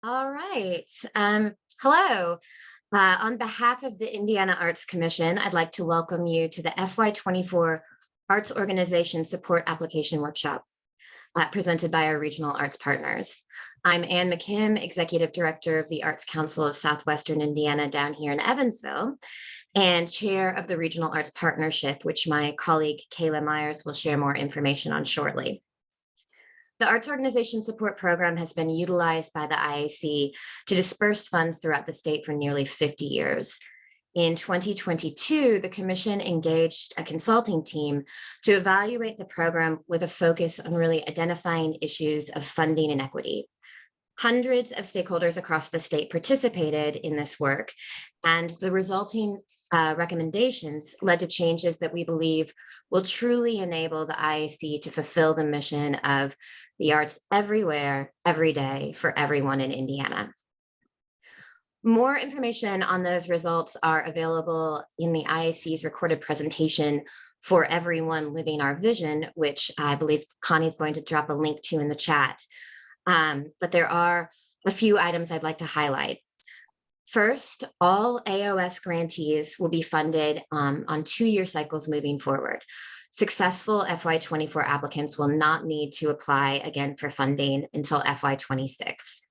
All right. Hello. On behalf of the Indiana Arts Commission, I'd like to welcome you to the FY24 Arts Organization Support Application Workshop presented by our regional arts partners. I'm Ann McKim, Executive Director of the Arts Council of Southwestern Indiana down here in Evansville, and Chair of the Regional Arts Partnership, which my colleague Kayla Myers will share more information on shortly. The Arts Organization Support Program has been utilized by the IAC to disperse funds throughout the state for nearly 50 years. In 2022, the Commission engaged a consulting team to evaluate the program with a focus on really identifying issues of funding inequity. Hundreds of stakeholders across the state participated in this work, and the resulting recommendations led to changes that we believe will truly enable the IAC to fulfill the mission of the arts everywhere, every day, for everyone in Indiana. More information on those results are available in the IAC's recorded presentation for everyone living our vision, which I believe Connie's going to drop a link to in the chat. But there are a few items I'd like to highlight. First, all AOS grantees will be funded on 2-year cycles moving forward. Successful FY24 applicants will not need to apply again for funding until FY26.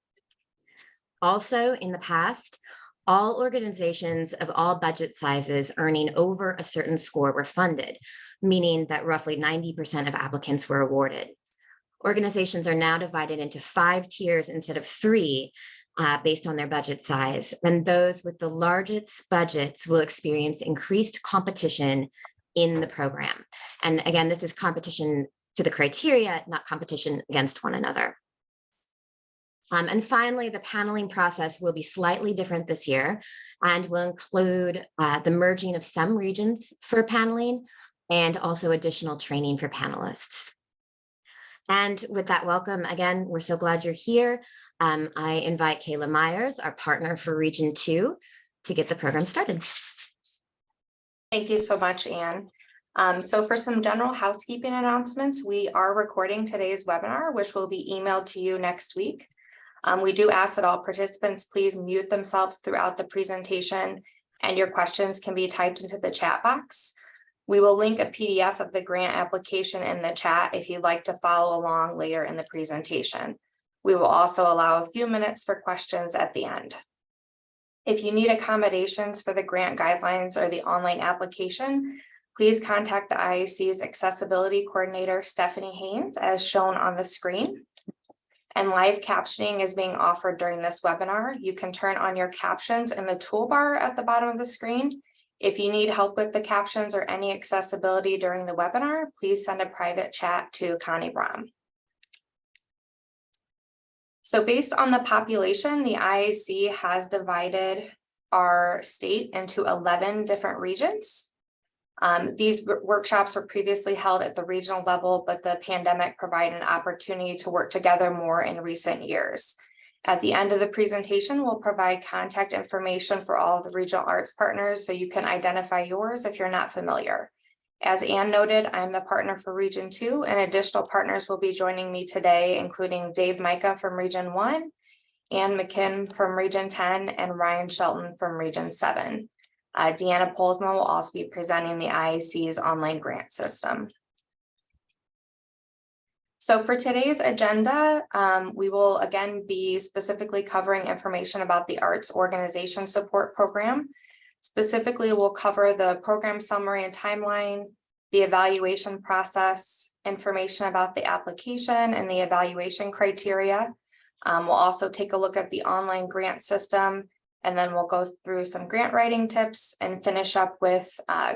Also, in the past, all organizations of all budget sizes earning over a certain score were funded, meaning that roughly 90% of applicants were awarded. Organizations are now divided into 5 tiers instead of 3, based on their budget size, and those with the largest budgets will experience increased competition in the program. And again, this is competition to the criteria, not competition against one another. And finally, the paneling process will be slightly different this year and will include the merging of some regions for paneling and also additional training for panelists. And with that welcome, again, we're so glad you're here. I invite Kayla Myers, our partner for Region 2, to get the program started. Thank you so much, Anne. So for some general housekeeping announcements, we are recording today's webinar, which will be emailed to you next week. We do ask that all participants please mute themselves throughout the presentation, and your questions can be typed into the chat box. We will link a PDF of the grant application in the chat if you'd like to follow along later in the presentation. We will also allow a few minutes for questions at the end. If you need accommodations for the grant guidelines or the online application, please contact the IAC's Accessibility Coordinator, Stephanie Haynes, as shown on the screen. And live captioning is being offered during this webinar. You can turn on your captions in the toolbar at the bottom of the screen. If you need help with the captions or any accessibility during the webinar, please send a private chat to Connie Brom. So based on the population, the IAC has divided our state into 11 different regions. These workshops were previously held at the regional level, but the pandemic provided an opportunity to work together more in recent years. At the end of the presentation, we'll provide contact information for all of the regional arts partners so you can identify yours if you're not familiar. As Anne noted, I'm the partner for Region 2, and additional partners will be joining me today, including Dave Micah from Region 1, Ann McKim from Region 10, and Ryan Shelton from Region 7. Deanna Polsma will also be presenting the IAC's online grant system. So for today's agenda, we will again be specifically covering information about the Arts Organization Support Program. Specifically, we'll cover the program summary and timeline, the evaluation process, information about the application and the evaluation criteria. We'll also take a look at the online grant system, and then we'll go through some grant writing tips and finish up with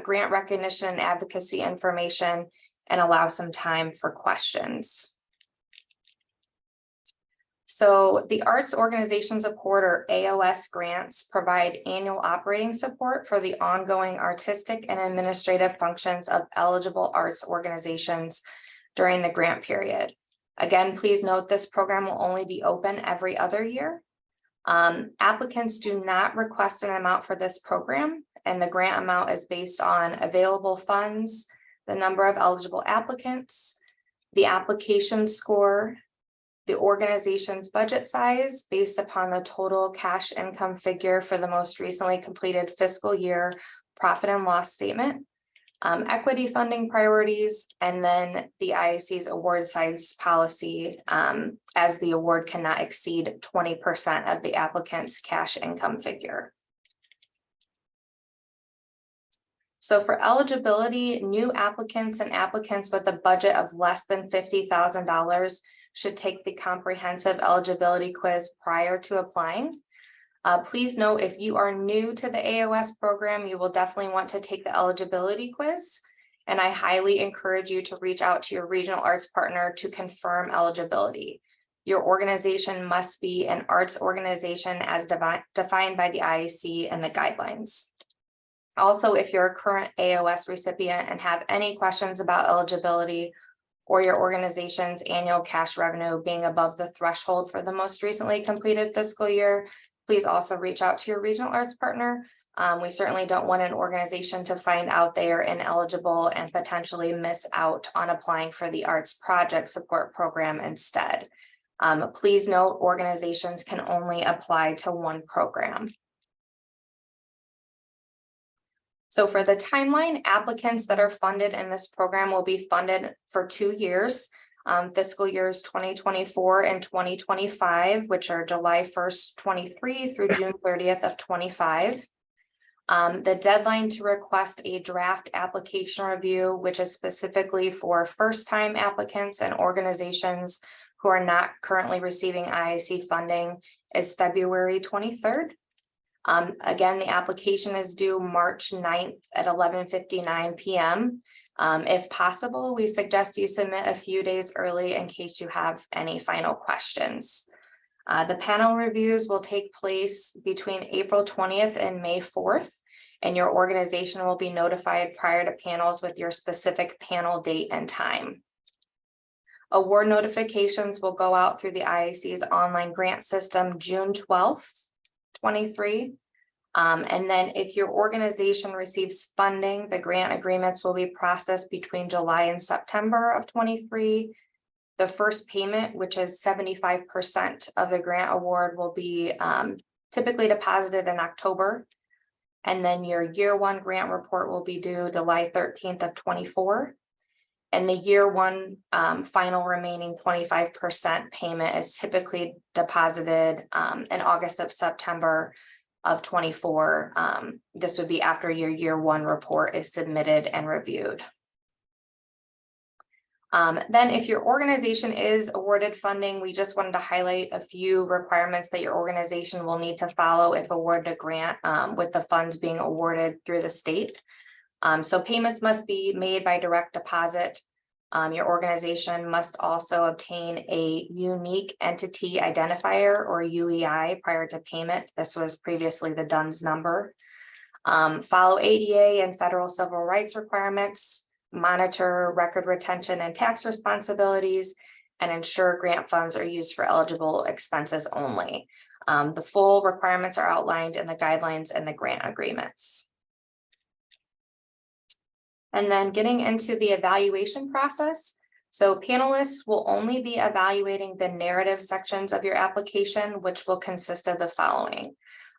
grant recognition and advocacy information, and allow some time for questions. So the Arts Organization Support, or AOS grants, provide annual operating support for the ongoing artistic and administrative functions of eligible arts organizations during the grant period. Again, please note this program will only be open every other year. Applicants do not request an amount for this program, and the grant amount is based on available funds, the number of eligible applicants, the application score, the organization's budget size based upon the total cash income figure for the most recently completed fiscal year profit and loss statement, equity funding priorities, and then the IAC's award size policy, as the award cannot exceed 20% of the applicant's cash income figure. So for eligibility, new applicants and applicants with a budget of less than $50,000 should take the comprehensive eligibility quiz prior to applying. Please note, if you are new to the AOS program, you will definitely want to take the eligibility quiz. And I highly encourage you to reach out to your regional arts partner to confirm eligibility. Your organization must be an arts organization as defined by the IAC and the guidelines. Also, if you're a current AOS recipient and have any questions about eligibility or your organization's annual cash revenue being above the threshold for the most recently completed fiscal year, please also reach out to your regional arts partner. We certainly don't want an organization to find out they are ineligible and potentially miss out on applying for the Arts Project Support Program instead. Please note, organizations can only apply to one program. So for the timeline, applicants that are funded in this program will be funded for 2 years, fiscal years 2024 and 2025, which are July 1st, 23 through June 30th of 25. The deadline to request a draft application review, which is specifically for first-time applicants and organizations who are not currently receiving IAC funding, is February 23rd. Again, the application is due March 9th at 11:59 p.m. If possible, we suggest you submit a few days early in case you have any final questions. The panel reviews will take place between April 20th and May 4th, and your organization will be notified prior to panels with your specific panel date and time. Award notifications will go out through the IAC's online grant system June 12th. 23. And then if your organization receives funding, the grant agreements will be processed between July and September of 23. The first payment, which is 75% of the grant award, will be typically deposited in October. And then your year one grant report will be due July 13th of 24. And the year one final remaining 25% payment is typically deposited in August of September of 24. This would be after your year one report is submitted and reviewed. Then if your organization is awarded funding, we just wanted to highlight a few requirements that your organization will need to follow if awarded a grant with the funds being awarded through the state. So payments must be made by direct deposit. Your organization must also obtain a unique entity identifier or UEI prior to payment. This was previously the DUNS number. Follow ADA and federal civil rights requirements, monitor record retention and tax responsibilities, and ensure grant funds are used for eligible expenses only. The full requirements are outlined in the guidelines and the grant agreements. And then getting into the evaluation process. So panelists will only be evaluating the narrative sections of your application, which will consist of the following: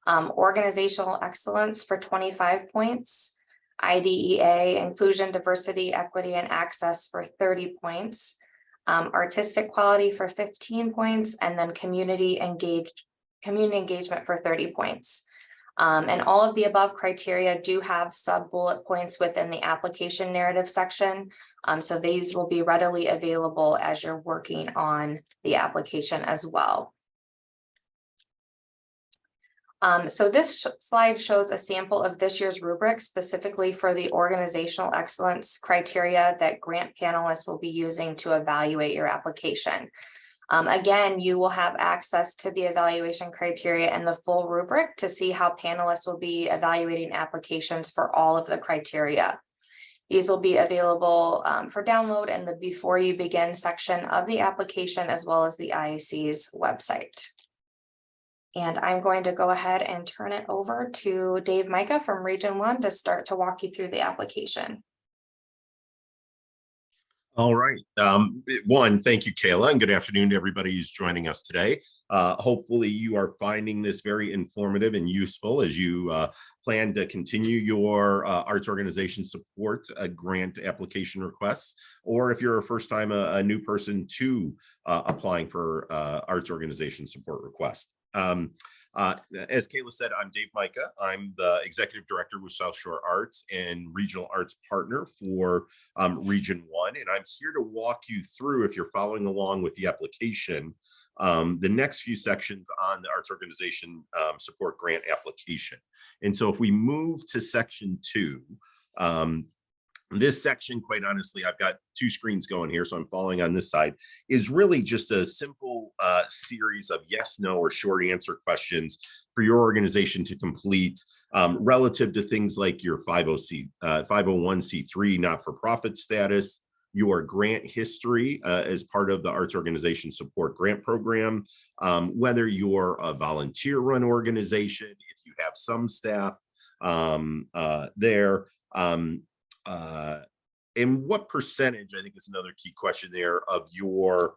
organizational excellence for 25 points, IDEA, inclusion, diversity, equity, and access for 30 points, artistic quality for 15 points, and then community engagement for 30 points. And all of the above criteria do have sub-bullet points within the application narrative section. So these will be readily available as you're working on the application as well. So this slide shows a sample of this year's rubric specifically for the organizational excellence criteria that grant panelists will be using to evaluate your application. Again, you will have access to the evaluation criteria and the full rubric to see how panelists will be evaluating applications for all of the criteria. These will be available for download in the Before You Begin section of the application, as well as the IAC's website. And I'm going to go ahead and turn it over to Dave Micah from Region 1 to start to walk you through the application. All right. One, thank you, Kayla, and good afternoon to everybody who's joining us today. Hopefully you are finding this very informative and useful as you plan to continue your arts organization support grant application requests, or if you're a first-time a new person to applying for arts organization support request. As Kayla said, I'm Dave Micah. I'm the Executive Director with South Shore Arts and Regional Arts Partner for Region 1. And I'm here to walk you through, if you're following along with the application, the next few sections on the Arts Organization Support Grant application. And so if we move to section 2, this section, quite honestly, I've got two screens going here, so I'm following on this side, is really just a simple series of yes, no, or short answer questions for your organization to complete relative to things like your 501c3 not-for-profit status, your grant history as part of the Arts Organization Support Grant Program, whether you're a volunteer-run organization, if you have some staff there, and what percentage, I think is another key question there, of your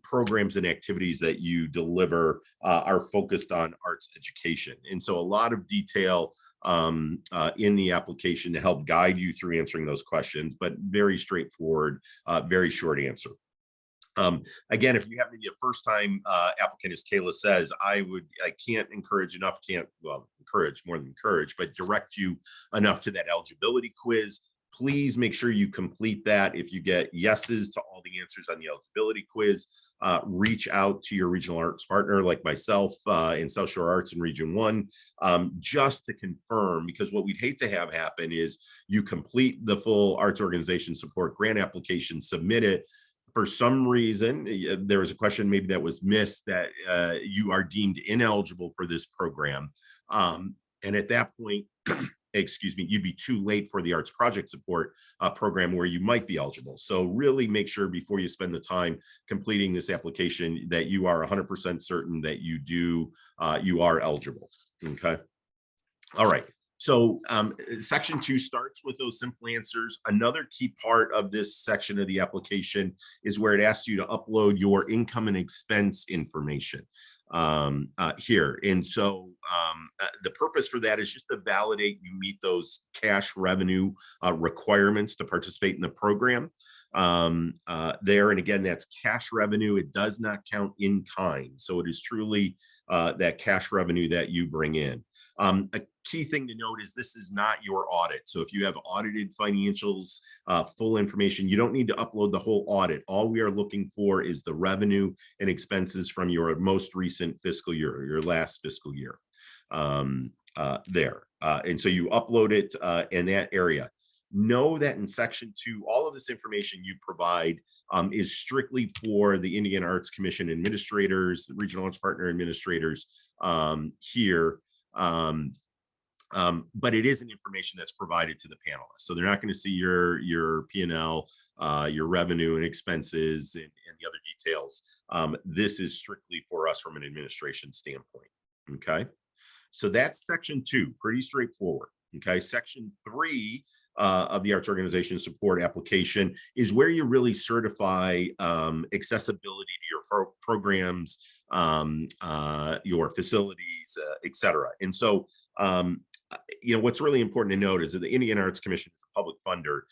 programs and activities that you deliver are focused on arts education. And so a lot of detail in the application to help guide you through answering those questions, but very straightforward, very short answer. Again, if you happen to be a first-time applicant, as Kayla says, I can't encourage enough, encourage more than encourage, but direct you enough to that eligibility quiz. Please make sure you complete that. If you get yeses to all the answers on the eligibility quiz, reach out to your regional arts partner like myself in South Shore Arts in Region 1, just to confirm, because what we'd hate to have happen is you complete the full Arts Organization Support Grant application, submit it. For some reason, there was a question maybe that was missed that you are deemed ineligible for this program. And at that point, excuse me, you'd be too late for the arts project support program where you might be eligible. So really make sure before you spend the time completing this application that you are 100% certain that you are eligible. Okay. All right. So section 2 starts with those simple answers. Another key part of this section of the application is where it asks you to upload your income and expense information here. And so the purpose for that is just to validate you meet those cash revenue requirements to participate in the program there. And again, that's cash revenue. It does not count in kind. So it is truly that cash revenue that you bring in. A key thing to note is this is not your audit. So if you have audited financials, full information, you don't need to upload the whole audit. All we are looking for is the revenue and expenses from your most recent fiscal year, or your last fiscal year there. And so you upload it in that area. Know that in section 2, all of this information you provide is strictly for the Indiana Arts Commission administrators, the regional arts partner administrators here. But it isn't information that's provided to the panelists. So they're not going to see your P&L, your revenue and expenses and the other details. This is strictly for us from an administration standpoint. Okay. So that's section 2, pretty straightforward. Okay. Section 3 of the Arts Organization Support application is where you really certify accessibility to your programs, your facilities, et cetera. And so, what's really important to note is that the Indiana Arts Commission is a public funder.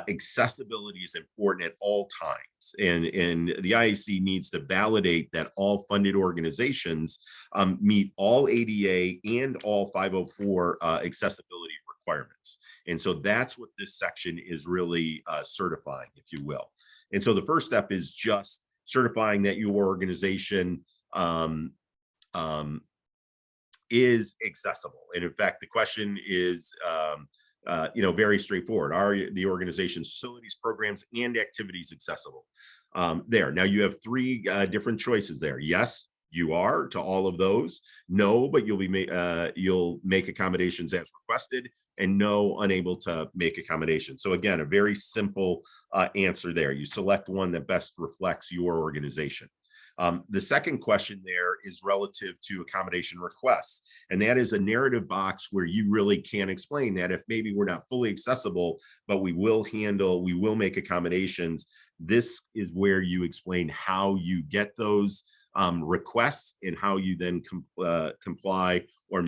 Accessibility is important at all times. And the IAC needs to validate that all funded organizations meet all ADA and all 504 accessibility requirements. And so that's what this section is really certifying, if you will. And so the first step is just certifying that your organization is accessible. And in fact, the question is, very straightforward. Are the organization's facilities, programs, and activities accessible? There. Now you have 3 different choices there. Yes, you are to all of those. No, but you'll make accommodations as requested, and no, unable to make accommodations. So again, a very simple answer there. You select one that best reflects your organization. The second question there is relative to accommodation requests. And that is a narrative box where you really can explain that if maybe we're not fully accessible, but we will make accommodations. This is where you explain how you get those requests and how you then comply or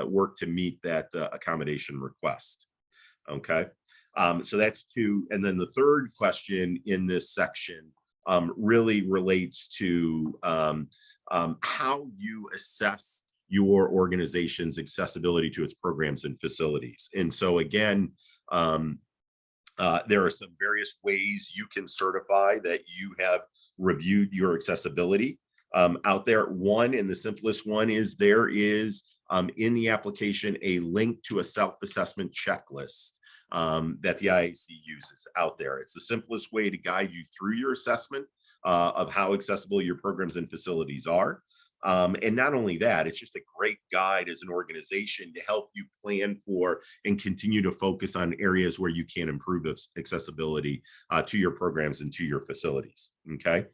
work to meet that accommodation request. Okay. So that's two. And then the third question in this section really relates to how you assess your organization's accessibility to its programs and facilities. And so again, there are some various ways you can certify that you have reviewed your accessibility out there. One, and the simplest one is there is in the application a link to a self-assessment checklist that the IAC uses out there. It's the simplest way to guide you through your assessment of how accessible your programs and facilities are. And not only that, it's just a great guide as an organization to help you plan for and continue to focus on areas where you can improve accessibility to your programs and to your facilities. Okay.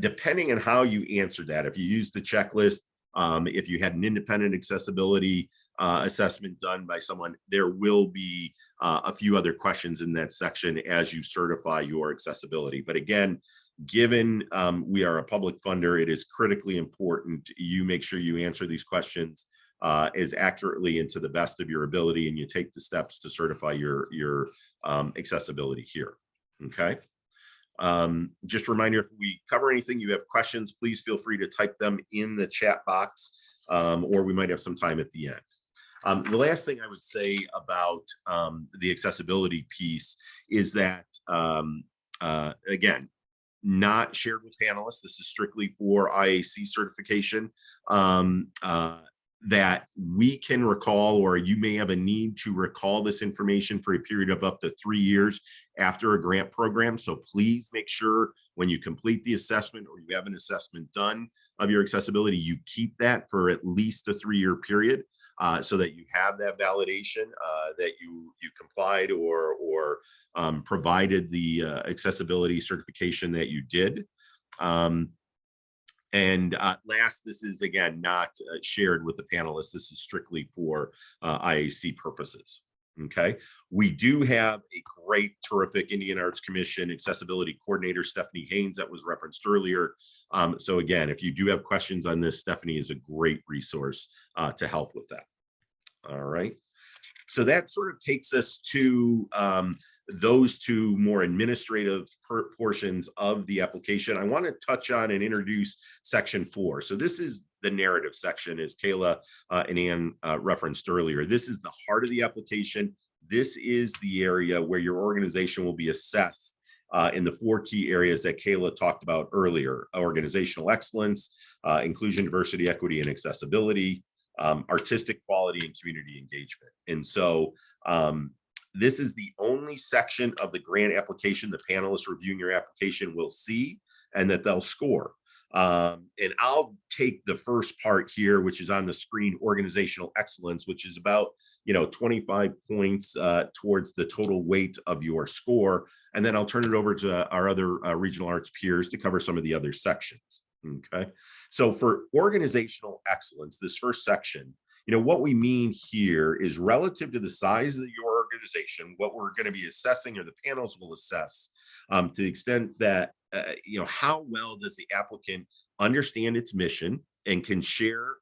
Depending on how you answer that, if you use the checklist, if you had an independent accessibility assessment done by someone, there will be a few other questions in that section as you certify your accessibility. But again, given we are a public funder, it is critically important you make sure you answer these questions as accurately and to the best of your ability, and you take the steps to certify your accessibility here. Okay. Just a reminder, if we cover anything, you have questions, please feel free to type them in the chat box, or we might have some time at the end. The last thing I would say about the accessibility piece is that, again, not shared with panelists. This is strictly for IAC certification. That we can recall, or you may have a need to recall this information for a period of up to 3 years after a grant program. So please make sure when you complete the assessment or you have an assessment done of your accessibility, you keep that for at least a 3-year period so that you have that validation that you complied or provided the accessibility certification that you did. And last, this is again not shared with the panelists. This is strictly for IAC purposes. Okay, we do have a great, terrific Indiana Arts Commission accessibility coordinator, Stephanie Haynes, that was referenced earlier. So again, if you do have questions on this, Stephanie is a great resource to help with that. All right. So that sort of takes us to those two more administrative portions of the application. I want to touch on and introduce section 4. So this is the narrative section, as Kayla and Ann referenced earlier. This is the heart of the application. This is the area where your organization will be assessed in the 4 key areas that Kayla talked about earlier: organizational excellence, inclusion, diversity, equity, and accessibility, artistic quality, and community engagement. And so this is the only section of the grant application the panelists reviewing your application will see and that they'll score. And I'll take the first part here, which is on the screen, organizational excellence, which is about 25 points towards the total weight of your score. And then I'll turn it over to our other regional arts peers to cover some of the other sections. Okay. So for organizational excellence, this first section, what we mean here is relative to the size of your organization, what we're going to be assessing, or the panels will assess, to the extent that, how well does the applicant understand its mission and can share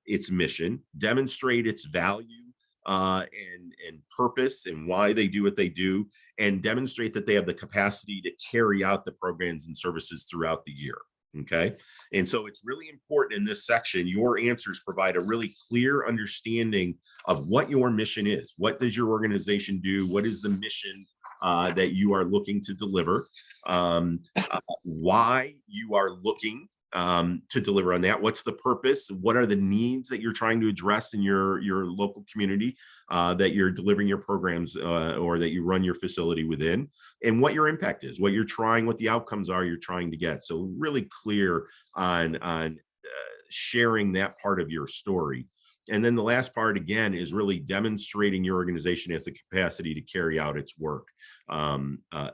its mission, demonstrate its value and purpose and why they do what they do, and demonstrate that they have the capacity to carry out the programs and services throughout the year. Okay. And so it's really important in this section, your answers provide a really clear understanding of what your mission is. What does your organization do? What is the mission that you are looking to deliver? Why you are looking to deliver on that? What's the purpose? What are the needs that you're trying to address in your local community that you're delivering your programs or that you run your facility within? And what your impact is, what you're trying, what the outcomes are you're trying to get. So really clear on sharing that part of your story. And then the last part, again, is really demonstrating your organization has the capacity to carry out its work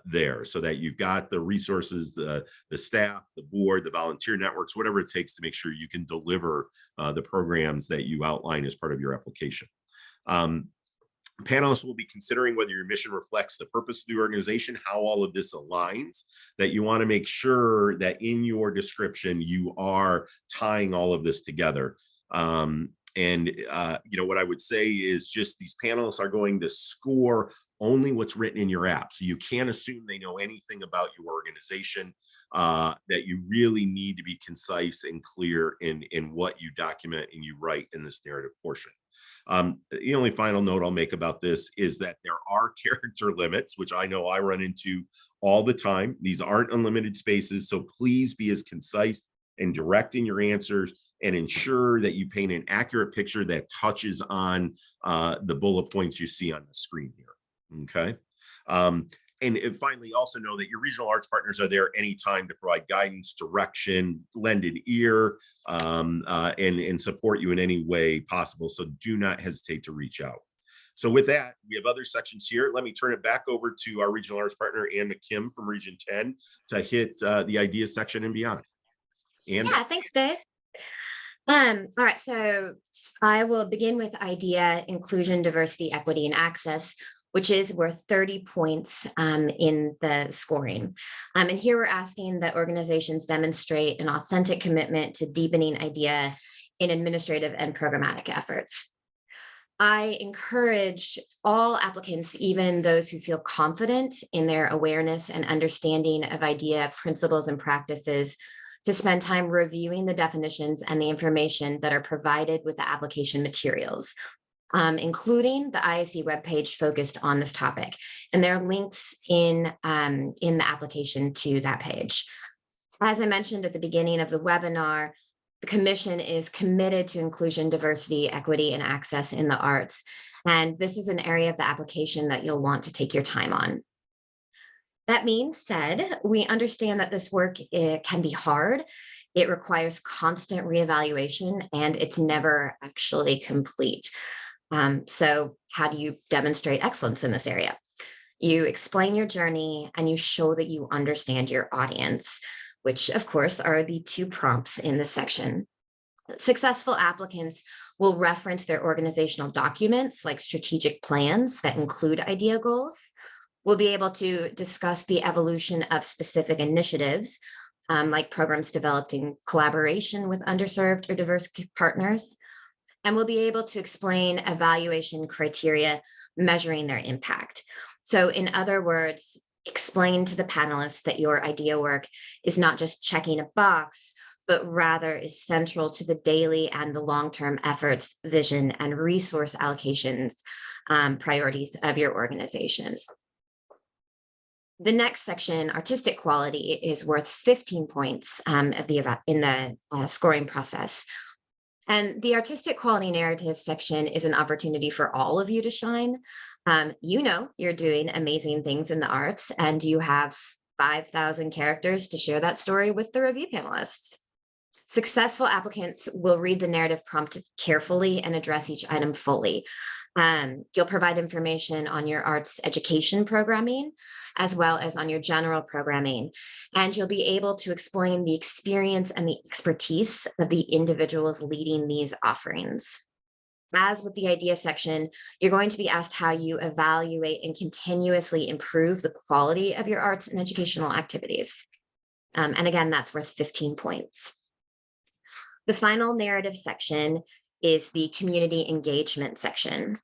there, so that you've got the resources, the staff, the board, the volunteer networks, whatever it takes to make sure you can deliver the programs that you outline as part of your application. Panelists will be considering whether your mission reflects the purpose of the organization, how all of this aligns, that you want to make sure that in your description, you are tying all of this together. What I would say is just these panelists are going to score only what's written in your app. So you can't assume they know anything about your organization, that you really need to be concise and clear in what you document and you write in this narrative portion. The only final note I'll make about this is that there are character limits, which I know I run into all the time. These aren't unlimited spaces, so please be as concise and direct in your answers and ensure that you paint an accurate picture that touches on the bullet points you see on the screen here. Okay. And finally, also know that your regional arts partners are there anytime to provide guidance, direction, lend an ear, and support you in any way possible. So do not hesitate to reach out. So with that, we have other sections here. Let me turn it back over to our regional arts partner, Ann McKim from Region 10, to hit the ideas section and beyond. And Yeah, thanks, Dave. All right, so I will begin with idea, inclusion, diversity, equity, and access, which is worth 30 points in the scoring. And here we're asking that organizations demonstrate an authentic commitment to deepening idea in administrative and programmatic efforts. I encourage all applicants, even those who feel confident in their awareness and understanding of idea principles and practices, to spend time reviewing the definitions and the information that are provided with the application materials, including the ISE webpage focused on this topic. And there are links in the application to that page. As I mentioned at the beginning of the webinar, the Commission is committed to inclusion, diversity, equity, and access in the arts. And this is an area of the application that you'll want to take your time on. That being said, we understand that this work can be hard. It requires constant reevaluation, and it's never actually complete. So how do you demonstrate excellence in this area? You explain your journey and you show that you understand your audience, which of course are the two prompts in this section. Successful applicants will reference their organizational documents like strategic plans that include idea goals. We'll be able to discuss the evolution of specific initiatives, like programs developed in collaboration with underserved or diverse partners. And we'll be able to explain evaluation criteria measuring their impact. So in other words, explain to the panelists that your idea work is not just checking a box, but rather is central to the daily and the long-term efforts, vision, and resource allocations priorities of your organization. The next section, artistic quality, is worth 15 points in the scoring process. And the artistic quality narrative section is an opportunity for all of you to shine. You know you're doing amazing things in the arts, and you have 5,000 characters to share that story with the review panelists. Successful applicants will read the narrative prompt carefully and address each item fully. You'll provide information on your arts education programming, as well as on your general programming. And you'll be able to explain the experience and the expertise of the individuals leading these offerings. As with the idea section, you're going to be asked how you evaluate and continuously improve the quality of your arts and educational activities. And again, that's worth 15 points. The final narrative section is the community engagement section.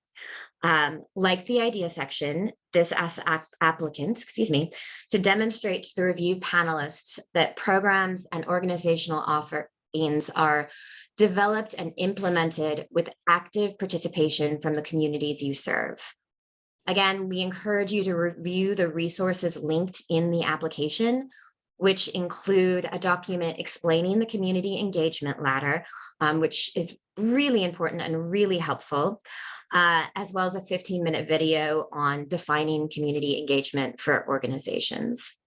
Like the idea section, this asks applicants, to demonstrate to the review panelists that programs and organizational offerings are developed and implemented with active participation from the communities you serve. Again, we encourage you to review the resources linked in the application, which include a document explaining the community engagement ladder, which is really important and really helpful, as well as a 15-minute video on defining community engagement for organizations.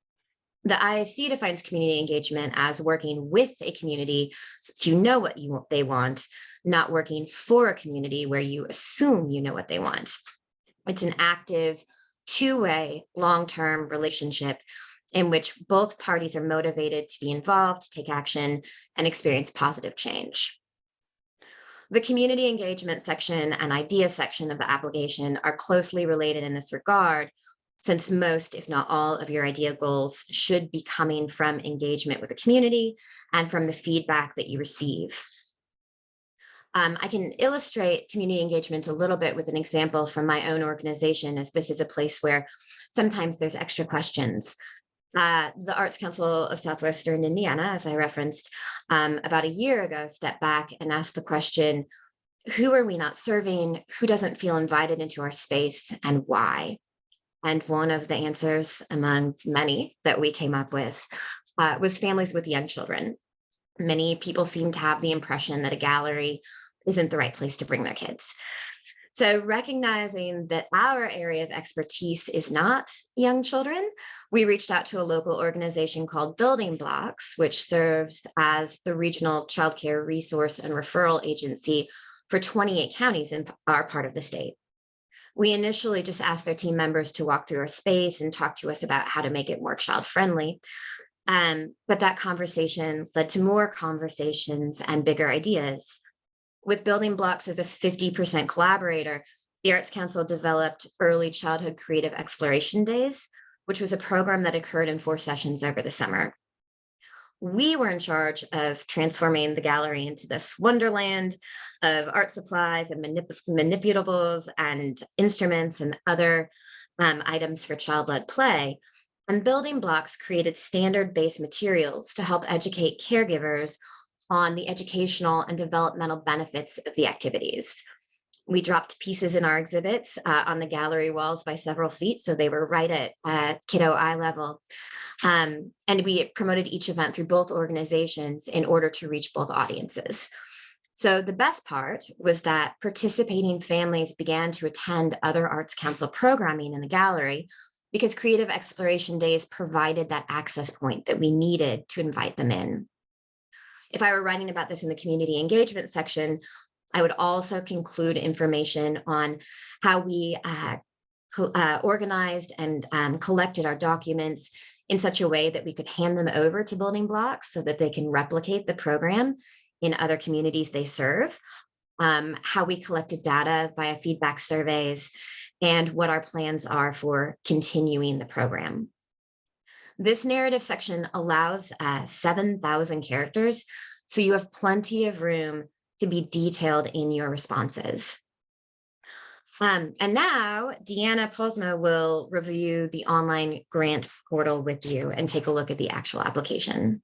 The ISC defines community engagement as working with a community so that you know what they want, not working for a community where you assume you know what they want. It's an active, two-way, long-term relationship in which both parties are motivated to be involved, take action, and experience positive change. The community engagement section and idea section of the application are closely related in this regard, since most, if not all, of your idea goals should be coming from engagement with the community and from the feedback that you receive. I can illustrate community engagement a little bit with an example from my own organization, as this is a place where sometimes there's extra questions. The Arts Council of Southwestern Indiana, as I referenced about a year ago, stepped back and asked the question, who are we not serving? Who doesn't feel invited into our space, and why? And one of the answers among many that we came up with was families with young children. Many people seem to have the impression that a gallery isn't the right place to bring their kids. So recognizing that our area of expertise is not young children, we reached out to a local organization called Building Blocks, which serves as the regional childcare resource and referral agency for 28 counties in our part of the state. We initially just asked their team members to walk through our space and talk to us about how to make it more child-friendly. But that conversation led to more conversations and bigger ideas. With Building Blocks as a 50% collaborator, the Arts Council developed Early Childhood Creative Exploration Days, which was a program that occurred in 4 sessions over the summer. We were in charge of transforming the gallery into this wonderland of art supplies and manipulables and instruments and other items for child-led play. And Building Blocks created standard-based materials to help educate caregivers on the educational and developmental benefits of the activities. We dropped pieces in our exhibits on the gallery walls by several feet, so they were right at kiddo eye level. And we promoted each event through both organizations in order to reach both audiences. So the best part was that participating families began to attend other Arts Council programming in the gallery because Creative Exploration Days provided that access point that we needed to invite them in. If I were writing about this in the community engagement section, I would also conclude information on how we organized and collected our documents in such a way that we could hand them over to Building Blocks so that they can replicate the program in other communities they serve, how we collected data via feedback surveys, and what our plans are for continuing the program. This narrative section allows 7,000 characters, so you have plenty of room to be detailed in your responses. And now Deanna Posma will review the online grant portal with you and take a look at the actual application.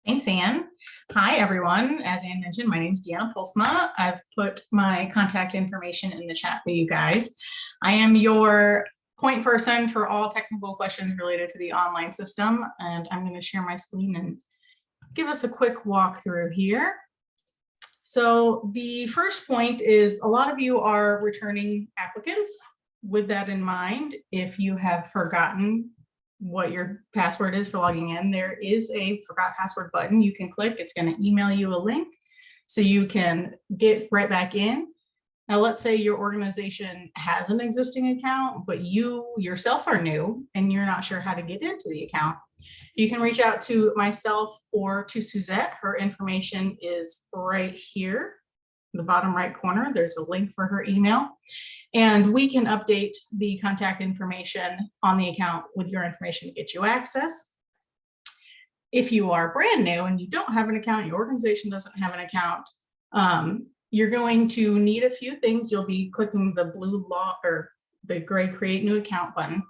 Thanks, Anne. Hi, everyone. As Anne mentioned, my name is Deanna Posma. I've put my contact information in the chat for you guys. I am your point person for all technical questions related to the online system, and I'm going to share my screen and give us a quick walkthrough here. So the first point is a lot of you are returning applicants. With that in mind, if you have forgotten what your password is for logging in, there is a forgot password button you can click. It's going to email you a link so you can get right back in. Now, let's say your organization has an existing account, but you yourself are new and you're not sure how to get into the account. You can reach out to myself or to Suzette. Her information is right here in the bottom right corner. There's a link for her email, and we can update the contact information on the account with your information to get you access. If you are brand new and you don't have an account, your organization doesn't have an account, you're going to need a few things. You'll be clicking the blue or the gray create new account button,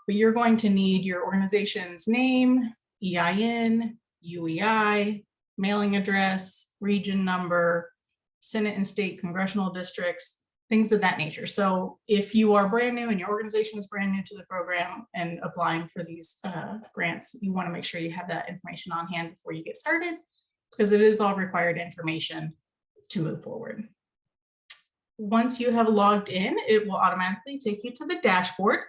but you're going to need your organization's name, EIN, UEI, mailing address, region number, Senate and state congressional districts, things of that nature. So if you are brand new and your organization is brand new to the program and applying for these grants, you want to make sure you have that information on hand before you get started, because it is all required information to move forward. Once you have logged in, it will automatically take you to the dashboard.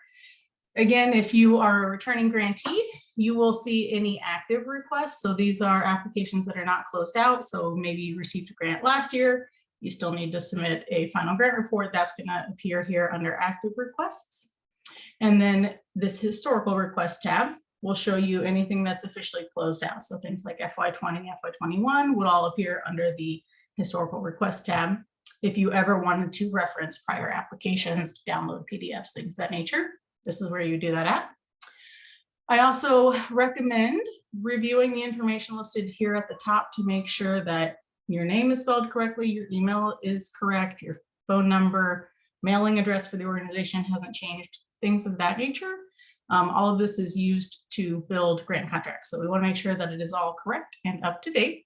Again, if you are a returning grantee, you will see any active requests. So these are applications that are not closed out. So maybe you received a grant last year, you still need to submit a final grant report. That's going to appear here under active requests. And then this historical request tab will show you anything that's officially closed out. So things like FY20, FY21 would all appear under the historical request tab. If you ever wanted to reference prior applications, download PDFs, things of that nature, this is where you do that at. I also recommend reviewing the information listed here at the top to make sure that your name is spelled correctly, your email is correct, your phone number, mailing address for the organization hasn't changed, things of that nature. All of this is used to build grant contracts. So we want to make sure that it is all correct and up to date.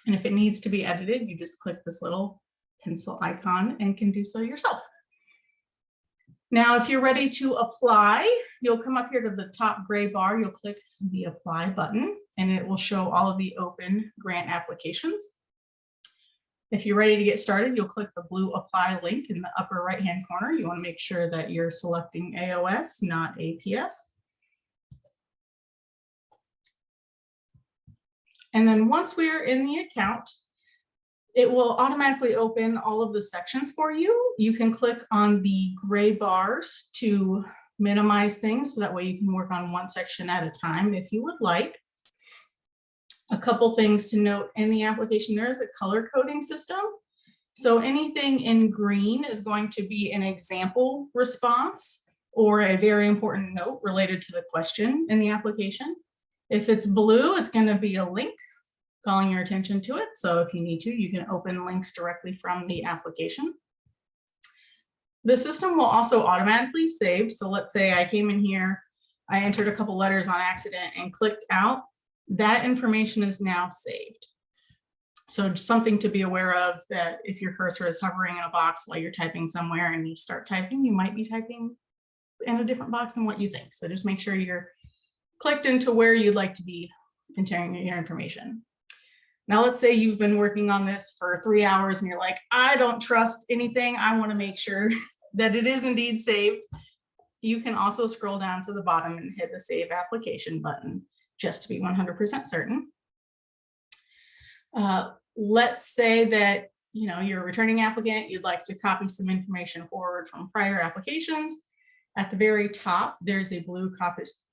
And if it needs to be edited, you just click this little pencil icon and can do so yourself. Now, if you're ready to apply, you'll come up here to the top gray bar, you'll click the apply button, and it will show all of the open grant applications. If you're ready to get started, you'll click the blue apply link in the upper right-hand corner. You want to make sure that you're selecting AOS, not APS. And then once we're in the account, it will automatically open all of the sections for you. You can click on the gray bars to minimize things, so that way you can work on one section at a time if you would like. A couple things to note in the application, there is a color coding system. So anything in green is going to be an example response or a very important note related to the question in the application. If it's blue, it's going to be a link calling your attention to it. So if you need to, you can open links directly from the application. The system will also automatically save. So let's say I came in here, I entered a couple letters on accident and clicked out. That information is now saved. So just something to be aware of, that if your cursor is hovering in a box while you're typing somewhere and you start typing, you might be typing in a different box than what you think. So just make sure you're clicked into where you'd like to be entering your information. Now, let's say you've been working on this for 3 hours and you're like, I don't trust anything. I want to make sure that it is indeed saved. You can also scroll down to the bottom and hit the Save Application button just to be 100% certain. Let's say that you're a returning applicant, you'd like to copy some information forward from prior applications. At the very top, there's a blue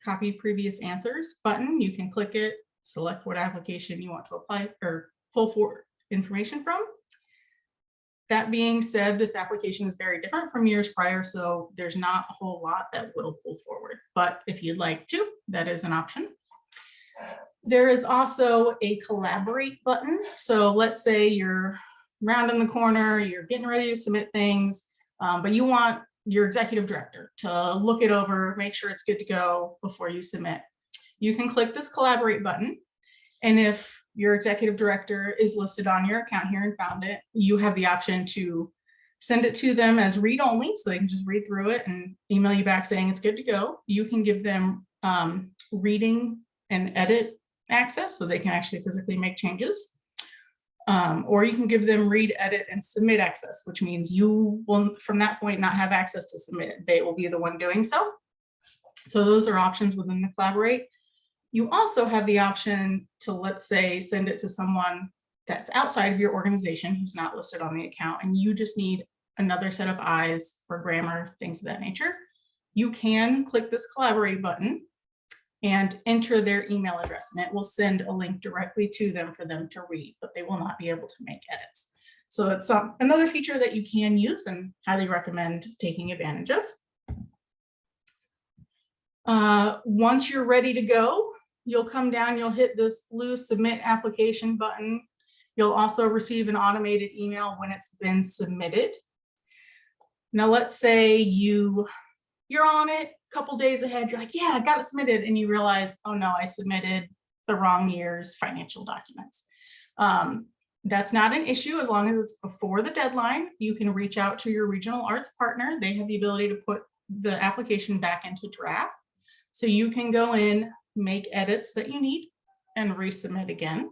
copy previous answers button. You can click it, select what application you want to apply or pull forward information from. That being said, this application is very different from years prior, so there's not a whole lot that will pull forward. But if you'd like to, that is an option. There is also a collaborate button. So let's say you're rounding the corner, you're getting ready to submit things, but you want your executive director to look it over, make sure it's good to go before you submit. You can click this collaborate button. And if your executive director is listed on your account here and found it, you have the option to send it to them as read only, so they can just read through it and email you back saying it's good to go. You can give them reading and edit access, so they can actually physically make changes. Or you can give them read, edit, and submit access, which means you will from that point not have access to submit. They will be the one doing so. So those are options within the collaborate. You also have the option to, let's say, send it to someone that's outside of your organization who's not listed on the account, and you just need another set of eyes for grammar, things of that nature. You can click this collaborate button and enter their email address, and it will send a link directly to them for them to read, but they will not be able to make edits. So it's another feature that you can use and highly recommend taking advantage of. Once you're ready to go, you'll come down, you'll hit this blue submit application button. You'll also receive an automated email when it's been submitted. Now, let's say you're on it a couple days ahead, you're like, yeah, I got it submitted. And you realize, oh no, I submitted the wrong year's financial documents. That's not an issue as long as it's before the deadline. You can reach out to your regional arts partner. They have the ability to put the application back into draft. So you can go in, make edits that you need, and resubmit again.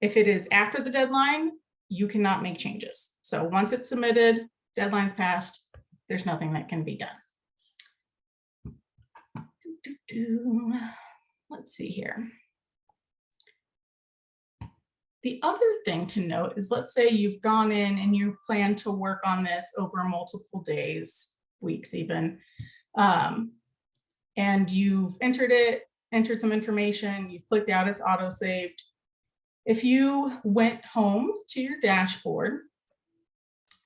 If it is after the deadline, you cannot make changes. So once it's submitted, deadline's passed, there's nothing that can be done. Let's see here. The other thing to note is, let's say you've gone in and you plan to work on this over multiple days, weeks even, and you've entered some information, you've clicked out, it's auto-saved. If you went home to your dashboard,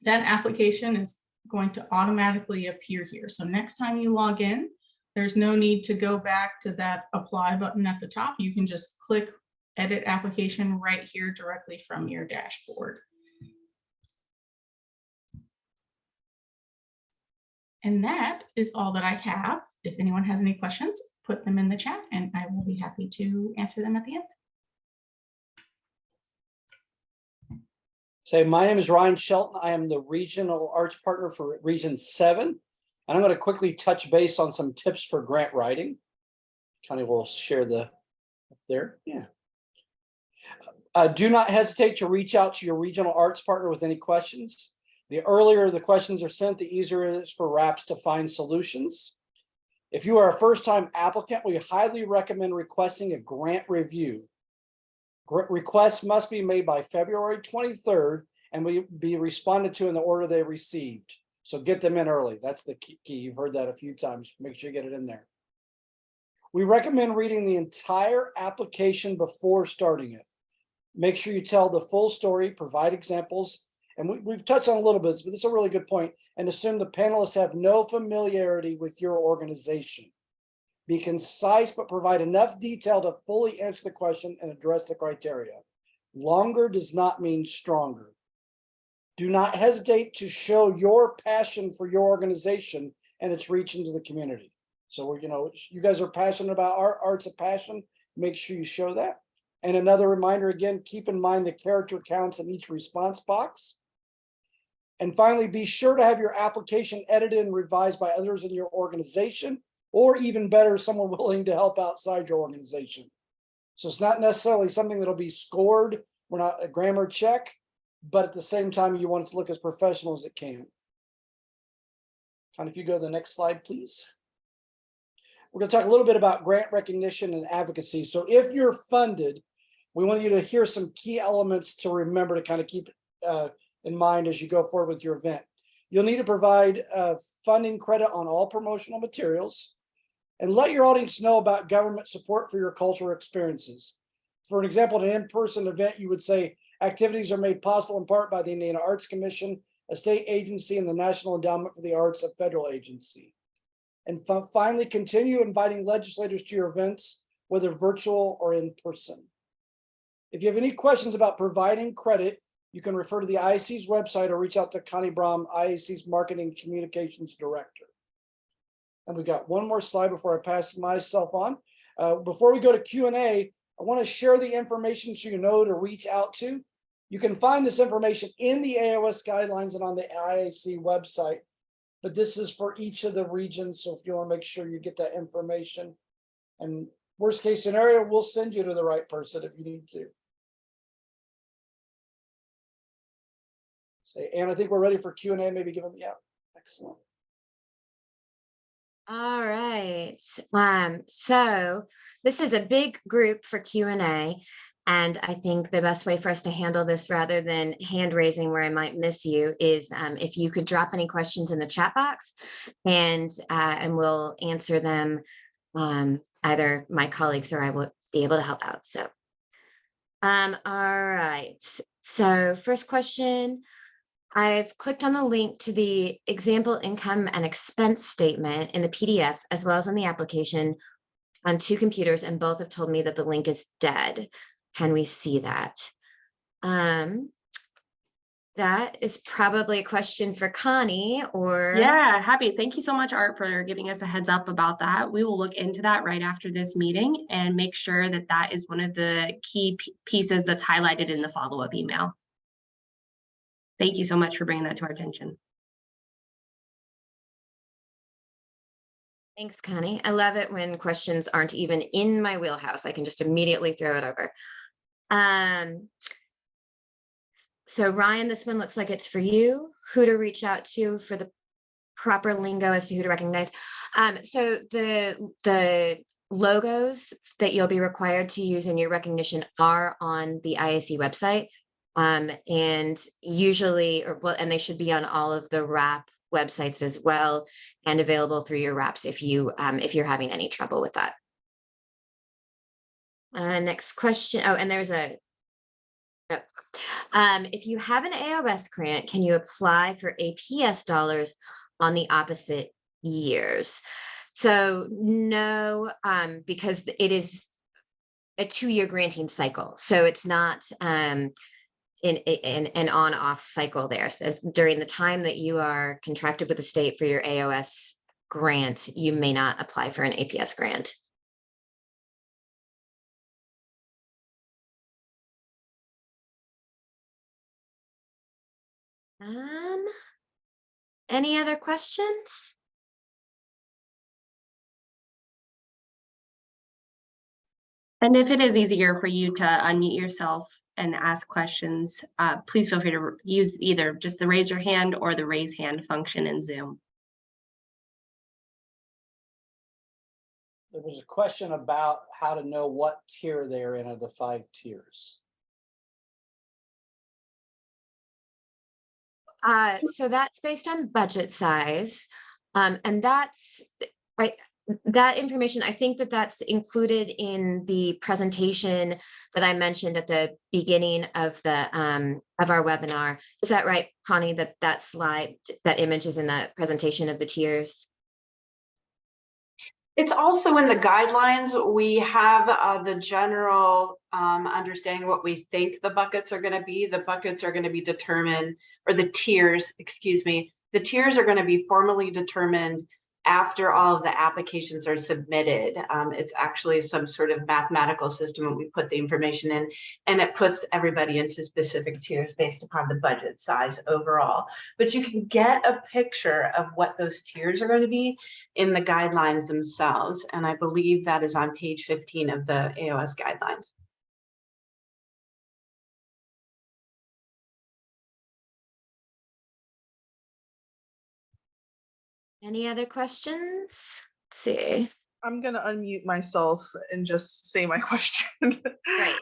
that application is going to automatically appear here. So next time you log in, there's no need to go back to that apply button at the top. You can just click edit application right here directly from your dashboard. And that is all that I have. If anyone has any questions, put them in the chat and I will be happy to answer them at the end. Say, my name is Ryan Shelton. I am the Regional Arts Partner for Region 7. And I'm going to quickly touch base on some tips for grant writing. Connie will share the up there. Yeah. Do not hesitate to reach out to your Regional Arts Partner with any questions. The earlier the questions are sent, the easier it is for RAPs to find solutions. If you are a first-time applicant, we highly recommend requesting a grant review. Requests must be made by February 23rd and will be responded to in the order they received. So get them in early. That's the key. You've heard that a few times. Make sure you get it in there. We recommend reading the entire application before starting it. Make sure you tell the full story, provide examples, and we've touched on a little bit, but this is a really good point, and assume the panelists have no familiarity with your organization. Be concise, but provide enough detail to fully answer the question and address the criteria. Longer does not mean stronger. Do not hesitate to show your passion for your organization and its reach into the community. So, you guys are passionate about art, art's a passion. Make sure you show that. And another reminder, again, keep in mind the character counts in each response box. And finally, be sure to have your application edited and revised by others in your organization, or even better, someone willing to help outside your organization. So it's not necessarily something that'll be scored. We're not a grammar check, but at the same time, you want it to look as professional as it can. And if you go to the next slide, please. We're going to talk a little bit about grant recognition and advocacy. So if you're funded, we want you to hear some key elements to remember to kind of keep in mind as you go forward with your event. You'll need to provide funding credit on all promotional materials and let your audience know about government support for your cultural experiences. For an example, at an in-person event, you would say activities are made possible in part by the Indiana Arts Commission, a state agency, and the National Endowment for the Arts, a federal agency. And finally, continue inviting legislators to your events, whether virtual or in person. If you have any questions about providing credit, you can refer to the IAC's website or reach out to Connie Brom, IAC's Marketing Communications Director. And we got one more slide before I pass myself on. Before we go to Q&A, I want to share the information so you know to reach out to. You can find this information in the AOS guidelines and on the IAC website, but this is for each of the regions. So if you want to make sure you get that information, and worst case scenario, we'll send you to the right person if you need to. Say, and I think we're ready for Q&A. Maybe give them, yeah, excellent. All right. So this is a big group for Q&A, and I think the best way for us to handle this rather than hand raising where I might miss you is if you could drop any questions in the chat box and we'll answer them. Either my colleagues or I will be able to help out. So, all right. So first question, I've clicked on the link to the example income and expense statement in the PDF, as well as in the application on 2 computers, and both have told me that the link is dead. Can we see that? That is probably a question for Connie or. Yeah, happy. Thank you so much, Art, for giving us a heads up about that. We will look into that right after this meeting and make sure that that is one of the key pieces that's highlighted in the follow-up email. Thank you so much for bringing that to our attention. Thanks, Connie. I love it when questions aren't even in my wheelhouse. I can just immediately throw it over. So Ryan, this one looks like it's for you. Who to reach out to for the proper lingo as to who to recognize. So the logos that you'll be required to use in your recognition are on the IAC website. And usually, and they should be on all of the RAP websites as well, and available through your RAPs if you're having any trouble with that. Next question. Oh, and there's a. If you have an AOS grant, can you apply for APS dollars on the opposite years? So no, because it is a 2-year granting cycle. So it's not in an on-off cycle there. So during the time that you are contracted with the state for your AOS grant, you may not apply for an APS grant. Any other questions? And if it is easier for you to unmute yourself and ask questions, please feel free to use either just the raise your hand or the raise hand function in Zoom. There was a question about how to know what tier they're in of the 5 tiers. So that's based on budget size. And that's right. That information, I think that's included in the presentation that I mentioned at the beginning of our webinar. Is that right, Connie, that slide, that image is in the presentation of the tiers? It's also in the guidelines. We have the general understanding what we think the buckets are going to be. The buckets are going to be determined, or the tiers, excuse me. The tiers are going to be formally determined after all of the applications are submitted. It's actually some sort of mathematical system, and we put the information in, and it puts everybody into specific tiers based upon the budget size overall. But you can get a picture of what those tiers are going to be in the guidelines themselves. And I believe that is on page 15 of the AOS guidelines. Any other questions? Let's see. I'm gonna unmute myself and just say my question. Right.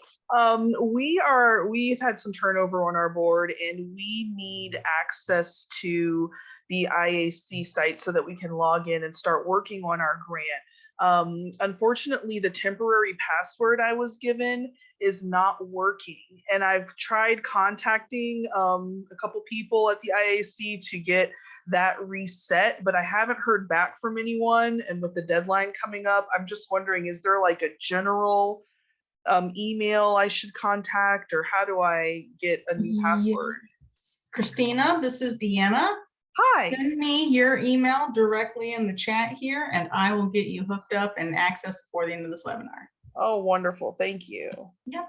We've had some turnover on our board, and we need access to the IAC site so that we can log in and start working on our grant. Unfortunately, the temporary password I was given is not working, and I've tried contacting a couple people at the IAC to get that reset, but I haven't heard back from anyone. And with the deadline coming up, I'm just wondering, is there like a general email I should contact, or how do I get a new password? Christina, this is Deanna. Hi. Send me your email directly in the chat here, and I will get you hooked up and access before the end of this webinar. Oh, wonderful. Thank you. Yep.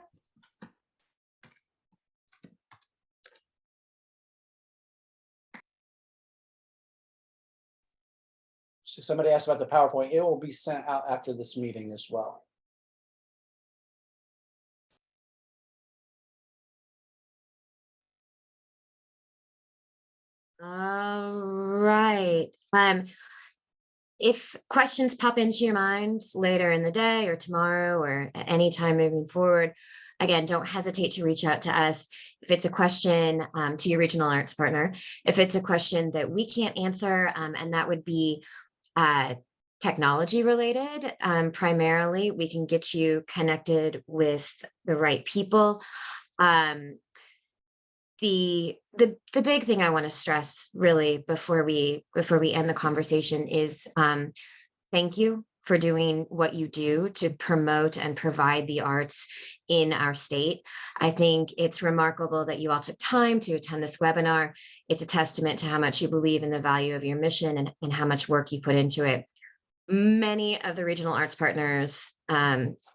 So somebody asked about the PowerPoint. It will be sent out after this meeting as well. All right. If questions pop into your mind later in the day or tomorrow or at any time moving forward, again, don't hesitate to reach out to us. If it's a question to your regional arts partner, if it's a question that we can't answer, and that would be technology related, primarily, we can get you connected with the right people. The big thing I want to stress really before we end the conversation is thank you for doing what you do to promote and provide the arts in our state. I think it's remarkable that you all took time to attend this webinar. It's a testament to how much you believe in the value of your mission and how much work you put into it. Many of the regional arts partners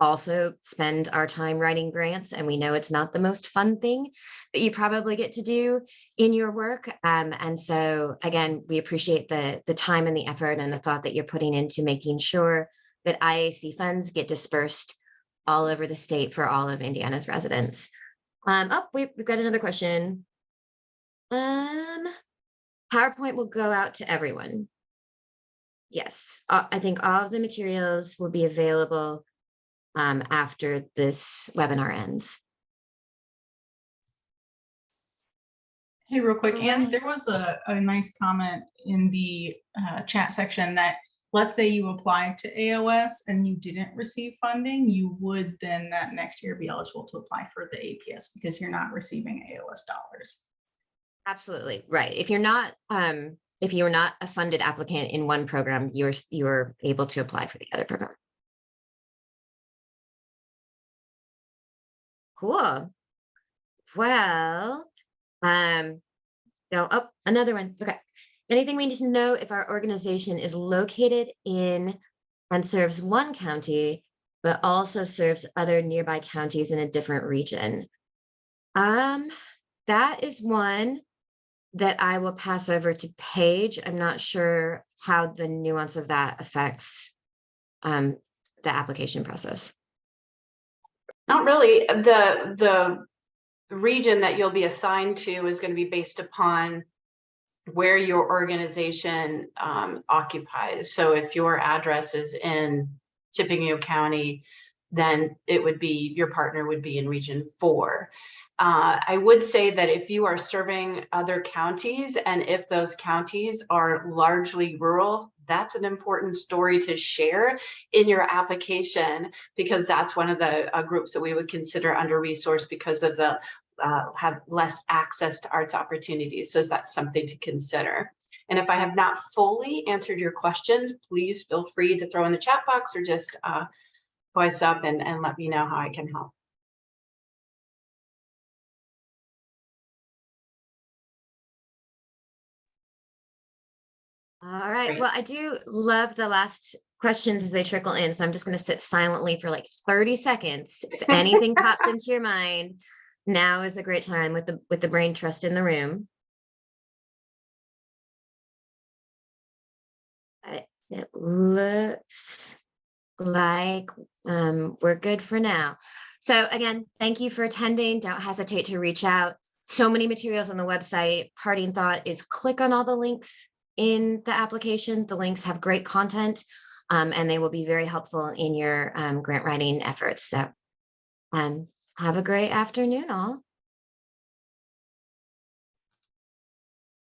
also spend our time writing grants, and we know it's not the most fun thing that you probably get to do in your work. And so, again, we appreciate the time and the effort and the thought that you're putting into making sure that IAC funds get dispersed all over the state for all of Indiana's residents. We've got another question. PowerPoint will go out to everyone. Yes, I think all of the materials will be available after this webinar ends. Hey, real quick, and Alright. there was a nice comment in the chat section that, let's say you applied to AOS and you didn't receive funding, you would then that next year be eligible to apply for the APS because you're not receiving AOS dollars. Absolutely, right. If you're not a funded applicant in one program, you're able to apply for the other program. Cool. Well, oh, another one. Okay. Anything we need to know if our organization is located in and serves one county, but also serves other nearby counties in a different region? That is one that I will pass over to Paige. I'm not sure how the nuance of that affects the application process. Not really. The region that you'll be assigned to is going to be based upon where your organization occupies. So if your address is in Tippecanoe County, then it would be, your partner would be in Region 4. I would say that if you are serving other counties and if those counties are largely rural, that's an important story to share in your application, because that's one of the groups that we would consider under-resourced because of the have less access to arts opportunities. So that's something to consider. And if I have not fully answered your questions, please feel free to throw in the chat box or just voice up and let me know how I can help. All right. Great. Well, I do love the last questions as they trickle in. So I'm just going to sit silently for like 30 seconds. If anything pops into your mind, now is a great time with the brain trust in the room. It looks like we're good for now. So again, thank you for attending. Don't hesitate to reach out. So many materials on the website. Parting thought is click on all the links in the application. The links have great content and they will be very helpful in your grant writing efforts. So have a great afternoon all.